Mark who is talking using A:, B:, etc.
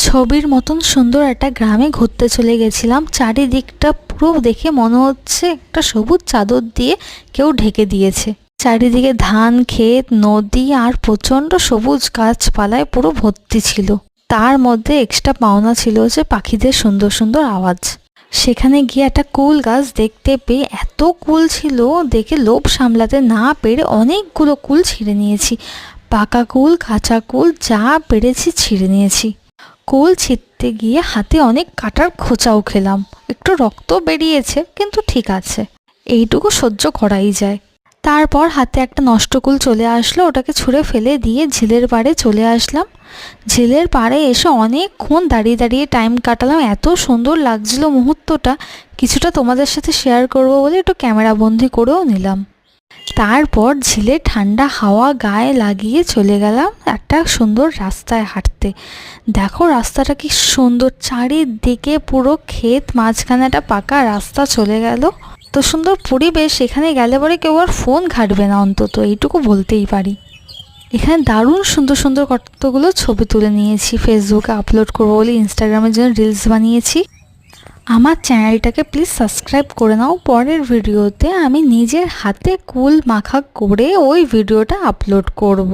A: ছবির মতন সুন্দর একটা গ্রামে ঘুরতে চলে গেছিলাম। চারিদিকটা পুরো দেখে মনে হচ্ছে একটা সবুজ চাদর দিয়ে কেউ ঢেকে দিয়েছে। চারিদিকে ধান ক্ষেত, নদী আর প্রচণ্ড সবুজ গাছপালায় পুরো ভর্তি ছিল। তার মধ্যে এক্সট্রা পাওনা ছিল যে পাখিদের সুন্দর সুন্দর আওয়াজ। সেখানে গিয়ে একটা কুল গাছ দেখতে পেয়ে এত কুল ছিল, দেখে লোভ সামলাতে না পেরে অনেকগুলো কুল ছিঁড়ে নিয়েছি। পাকা কুল, কাঁচা কুল যা পেরেছি ছিঁড়ে নিয়েছি। কুল ছিঁড়তে গিয়ে হাতে অনেক কাটার খোঁচাও খেলাম, একটু রক্ত বেরিয়েছে, কিন্তু ঠিক আছে, এইটুকু সহ্য করাই যায়। তারপর হাতে একটা নষ্ট কুল চলে আসলো, ওটাকে ছুঁড়ে ফেলে দিয়ে ঝিলের পাড়ে চলে আসলাম। ঝিলের পাড়ে এসে অনেকক্ষণ দাঁড়িয়ে দাঁড়িয়ে টাইম কাটালাম। এত সুন্দর লাগছিল মুহূর্তটা, কিছুটা তোমাদের সাথে শেয়ার করব বলে একটু ক্যামেরা বন্দি করেও নিলাম। তারপর ঝিলে ঠান্ডা হাওয়া গায়ে লাগিয়ে চলে গেলাম একটা সুন্দর রাস্তায় হাঁটতে। দেখো রাস্তাটা কি সুন্দর, চারিদিকে পুরো ক্ষেত, মাঝখানে একটা পাকা রাস্তা চলে গেল। তো সুন্দর পরিবেশ, এখানে গেলে পরে কেউ আর ফোন ঘাটবে না, অন্তত এইটুকু বলতেই পারি। এখানে দারুণ সুন্দর সুন্দর কতগুলো ছবি তুলে নিয়েছি, ফেসবুকে আপলোড করবো বলে ইনস্টাগ্রামের জন্য রিলস বানিয়েছি। আমার চ্যানেলটাকে প্লিজ সাবস্ক্রাইব করে নাও। পরের ভিডিওতে আমি নিজের হাতে কুল মাখা করে ওই ভিডিওটা আপলোড করব।